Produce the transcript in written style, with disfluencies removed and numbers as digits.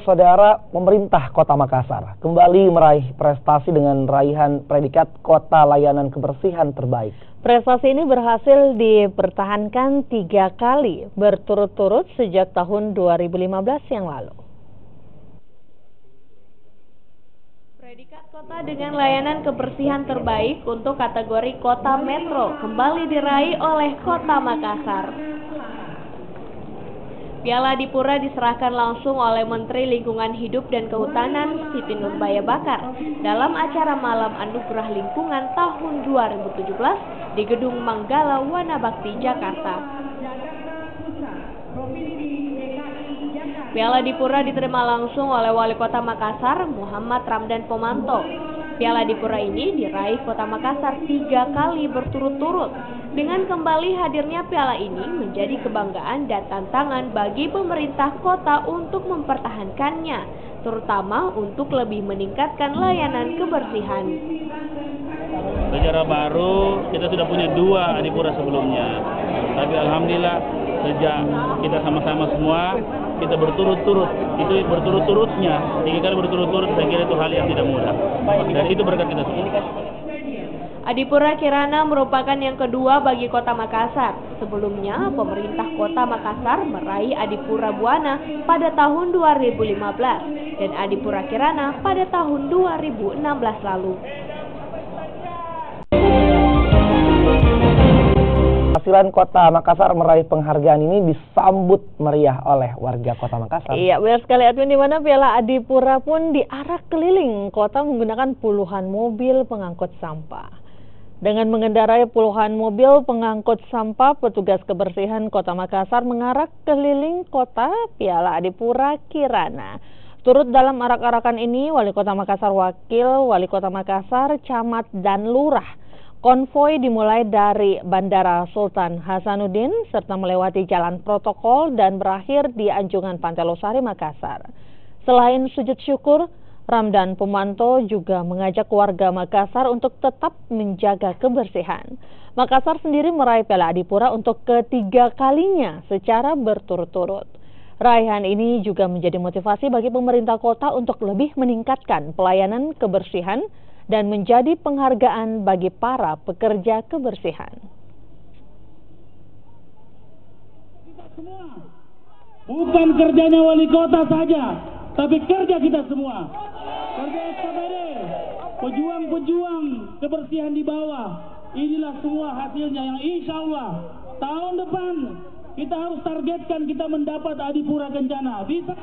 Saudara, pemerintah Kota Makassar kembali meraih prestasi dengan raihan predikat Kota Layanan Kebersihan Terbaik. Prestasi ini berhasil dipertahankan 3 kali berturut-turut sejak tahun 2015 yang lalu. Predikat kota dengan layanan kebersihan terbaik untuk kategori kota metro kembali diraih oleh Kota Makassar. Piala Adipura diserahkan langsung oleh Menteri Lingkungan Hidup dan Kehutanan Siti Nurbaya Bakar dalam acara Malam Anugerah Lingkungan tahun 2017 di Gedung Manggala Wanabakti, Jakarta. Piala Adipura diterima langsung oleh Wali Kota Makassar, Muhammad Ramdan Pomanto. Piala Adipura ini diraih Kota Makassar 3 kali berturut-turut. Dengan kembali hadirnya piala ini menjadi kebanggaan dan tantangan bagi pemerintah kota untuk mempertahankannya, terutama untuk lebih meningkatkan layanan kebersihan. Sejarah baru, kita sudah punya 2 Adipura sebelumnya. Tapi alhamdulillah sejak kita sama-sama semua, kita berturut-turut, itu berturut-turutnya, 3 kali berturut-turut, saya kira itu hal yang tidak mudah. Dan itu berkat kita semua. Adipura Kirana merupakan yang kedua bagi Kota Makassar. Sebelumnya, pemerintah Kota Makassar meraih Adipura Buana pada tahun 2015 dan Adipura Kirana pada tahun 2016 lalu. Hasilan Kota Makassar meraih penghargaan ini disambut meriah oleh warga Kota Makassar. Iya, benar sekali Edwin, di mana Piala Adipura pun diarak keliling kota menggunakan puluhan mobil pengangkut sampah. Dengan mengendarai puluhan mobil pengangkut sampah, petugas kebersihan Kota Makassar mengarak keliling kota Piala Adipura Kirana. Turut dalam arak-arakan ini Wali Kota Makassar, Wakil Wali Kota Makassar, Camat, dan Lurah. Konvoi dimulai dari Bandara Sultan Hasanuddin serta melewati jalan protokol dan berakhir di Anjungan Pantai Losari, Makassar. Selain sujud syukur, Ramdan Pomanto juga mengajak warga Makassar untuk tetap menjaga kebersihan. Makassar sendiri meraih Piala Adipura untuk ketiga kalinya secara berturut-turut. Raihan ini juga menjadi motivasi bagi pemerintah kota untuk lebih meningkatkan pelayanan kebersihan dan menjadi penghargaan bagi para pekerja kebersihan. Bukan kerjanya wali kota saja, tapi kerja kita semua. Kerja SKPD, pejuang-pejuang kebersihan di bawah. Inilah semua hasilnya yang insya Allah tahun depan kita harus targetkan kita mendapat Adipura Kencana. Bisa?